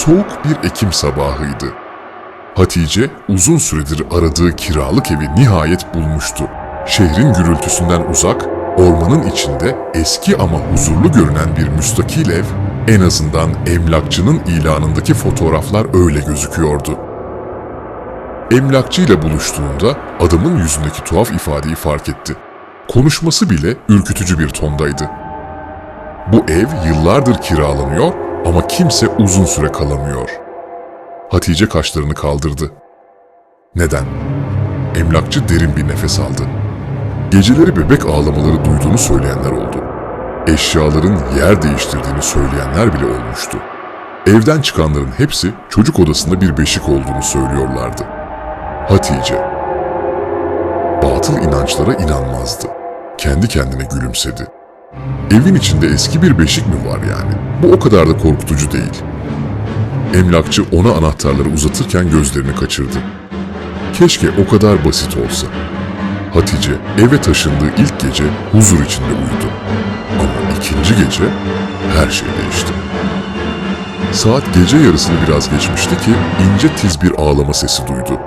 Soğuk bir Ekim sabahıydı. Hatice uzun süredir aradığı kiralık evi nihayet bulmuştu. Şehrin gürültüsünden uzak, ormanın içinde eski ama huzurlu görünen bir müstakil ev, en azından emlakçının ilanındaki fotoğraflar öyle gözüküyordu. Emlakçıyla buluştuğunda adamın yüzündeki tuhaf ifadeyi fark etti. Konuşması bile ürkütücü bir tondaydı. Bu ev yıllardır kiralanıyor ama kimse uzun süre kalamıyor. Hatice kaşlarını kaldırdı. Neden? Emlakçı derin bir nefes aldı. Geceleri bebek ağlamaları duyduğunu söyleyenler oldu. Eşyaların yer değiştirdiğini söyleyenler bile olmuştu. Evden çıkanların hepsi çocuk odasında bir beşik olduğunu söylüyorlardı. Hatice, batıl inançlara inanmazdı. Kendi kendine gülümsedi. Evin içinde eski bir beşik mi var yani? Bu o kadar da korkutucu değil. Emlakçı ona anahtarları uzatırken gözlerini kaçırdı. Keşke o kadar basit olsa. Hatice eve taşındığı ilk gece huzur içinde uyudu. Ama ikinci gece her şey değişti. Saat gece yarısını biraz geçmişti ki ince tiz bir ağlama sesi duydu.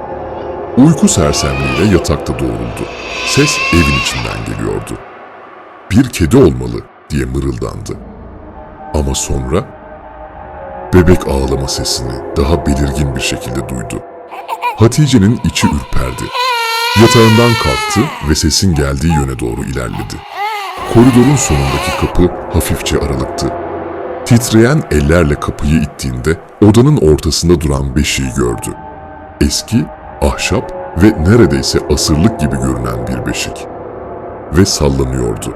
Uyku sersemliğiyle yatakta doğruldu. Ses evin içinden geliyordu. Bir kedi olmalı diye mırıldandı. Ama sonra bebek ağlama sesini daha belirgin bir şekilde duydu. Hatice'nin içi ürperdi. Yatağından kalktı ve sesin geldiği yöne doğru ilerledi. Koridorun sonundaki kapı hafifçe aralıktı. Titreyen ellerle kapıyı ittiğinde odanın ortasında duran beşiği gördü. Eski, ahşap ve neredeyse asırlık gibi görünen bir beşik. Ve sallanıyordu.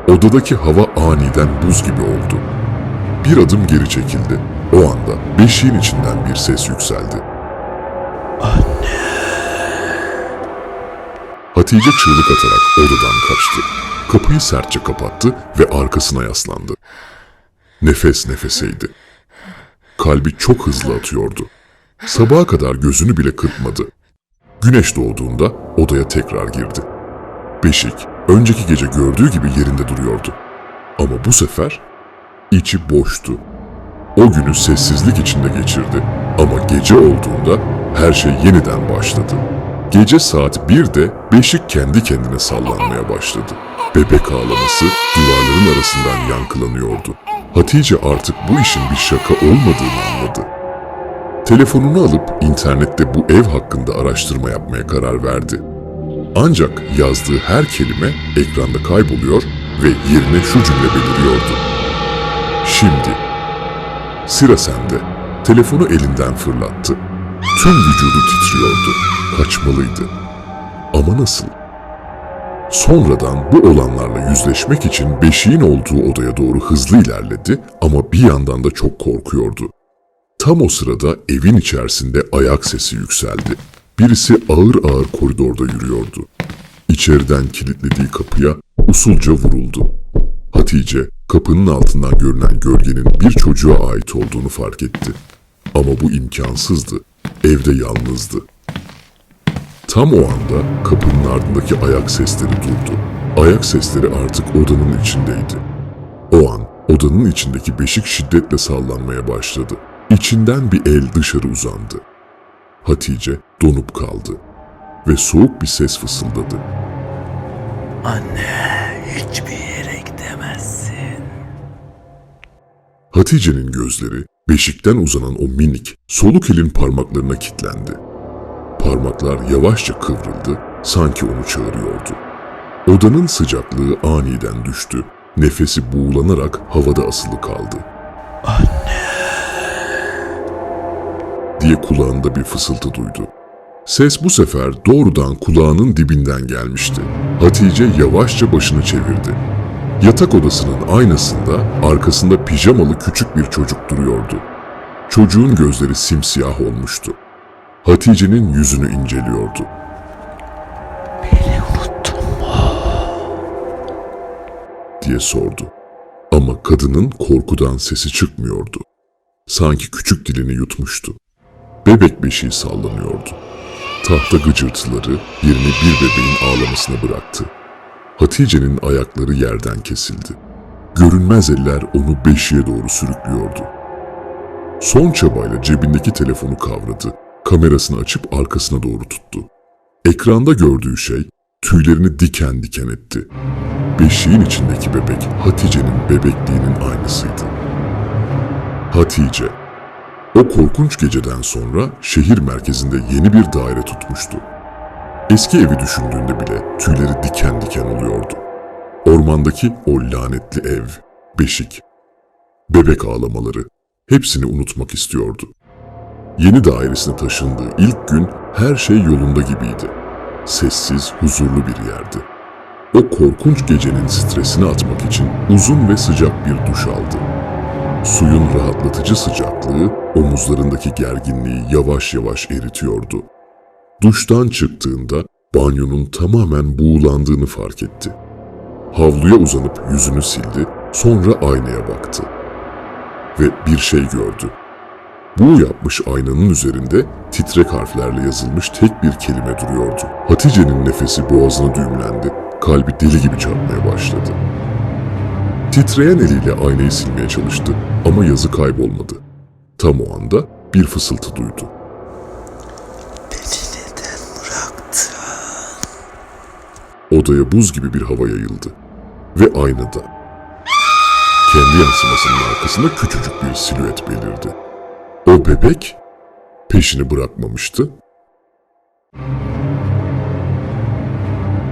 Odadaki hava aniden buz gibi oldu. Bir adım geri çekildi. O anda beşiğin içinden bir ses yükseldi. Anne. Hatice çığlık atarak odadan kaçtı. Kapıyı sertçe kapattı ve arkasına yaslandı. Nefes nefeseydi. Kalbi çok hızlı atıyordu. Sabaha kadar gözünü bile kırpmadı. Güneş doğduğunda odaya tekrar girdi. Beşik, önceki gece gördüğü gibi yerinde duruyordu. Ama bu sefer içi boştu. O günü sessizlik içinde geçirdi ama gece olduğunda her şey yeniden başladı. Gece saat 1'de beşik kendi kendine sallanmaya başladı. Bebek ağlaması duvarların arasından yankılanıyordu. Hatice artık bu işin bir şaka olmadığını anladı. Telefonunu alıp internette bu ev hakkında araştırma yapmaya karar verdi. Ancak yazdığı her kelime ekranda kayboluyor ve yerine şu cümle beliriyordu. Şimdi. Sıra sende. Telefonu elinden fırlattı. Tüm vücudu titriyordu. Kaçmalıydı. Ama nasıl? Sonradan bu olanlarla yüzleşmek için beşiğin olduğu odaya doğru hızlı ilerledi ama bir yandan da çok korkuyordu. Tam o sırada evin içerisinde ayak sesi yükseldi. Birisi ağır ağır koridorda yürüyordu. İçeriden kilitlediği kapıya usulca vuruldu. Hatice, kapının altından görünen gölgenin bir çocuğa ait olduğunu fark etti. Ama bu imkansızdı. Evde yalnızdı. Tam o anda kapının ardındaki ayak sesleri durdu. Ayak sesleri artık odanın içindeydi. O an odanın içindeki beşik şiddetle sallanmaya başladı. İçinden bir el dışarı uzandı. Hatice donup kaldı ve soğuk bir ses fısıldadı. Anne, hiçbir yere gidemezsin. Hatice'nin gözleri beşikten uzanan o minik, soluk elin parmaklarına kilitlendi. Parmaklar yavaşça kıvrıldı, sanki onu çağırıyordu. Odanın sıcaklığı aniden düştü. Nefesi buğulanarak havada asılı kaldı. Anne. Diye kulağında bir fısıltı duydu. Ses bu sefer doğrudan kulağının dibinden gelmişti. Hatice yavaşça başını çevirdi. Yatak odasının aynasında arkasında pijamalı küçük bir çocuk duruyordu. Çocuğun gözleri simsiyah olmuştu. Hatice'nin yüzünü inceliyordu. Beni unuttun mu? Diye sordu. Ama kadının korkudan sesi çıkmıyordu. Sanki küçük dilini yutmuştu. Bebek beşiği sallanıyordu. Tahta gıcırtıları yerini bir bebeğin ağlamasına bıraktı. Hatice'nin ayakları yerden kesildi. Görünmez eller onu beşiğe doğru sürüklüyordu. Son çabayla cebindeki telefonu kavradı, kamerasını açıp arkasına doğru tuttu. Ekranda gördüğü şey tüylerini diken diken etti. Beşiğin içindeki bebek Hatice'nin bebekliğinin aynısıydı. Hatice, o korkunç geceden sonra şehir merkezinde yeni bir daire tutmuştu. Eski evi düşündüğünde bile tüyleri diken diken oluyordu. Ormandaki o lanetli ev, beşik, bebek ağlamaları, hepsini unutmak istiyordu. Yeni dairesine taşındığı ilk gün her şey yolunda gibiydi. Sessiz, huzurlu bir yerdi. O korkunç gecenin stresini atmak için uzun ve sıcak bir duş aldı. Suyun rahatlatıcı sıcaklığı omuzlarındaki gerginliği yavaş yavaş eritiyordu. Duştan çıktığında banyonun tamamen buğulandığını fark etti. Havluya uzanıp yüzünü sildi, sonra aynaya baktı. Ve bir şey gördü. Buğu yapmış aynanın üzerinde titrek harflerle yazılmış tek bir kelime duruyordu. Hatice'nin nefesi boğazına düğümlendi, kalbi deli gibi çarpmaya başladı. Titreyen eliyle aynayı silmeye çalıştı ama yazı kaybolmadı. Tam o anda bir fısıltı duydu. Beni neden bıraktın? Odaya buz gibi bir hava yayıldı. Ve aynada kendi yansımasının arkasında küçücük bir silüet belirdi. O bebek peşini bırakmamıştı.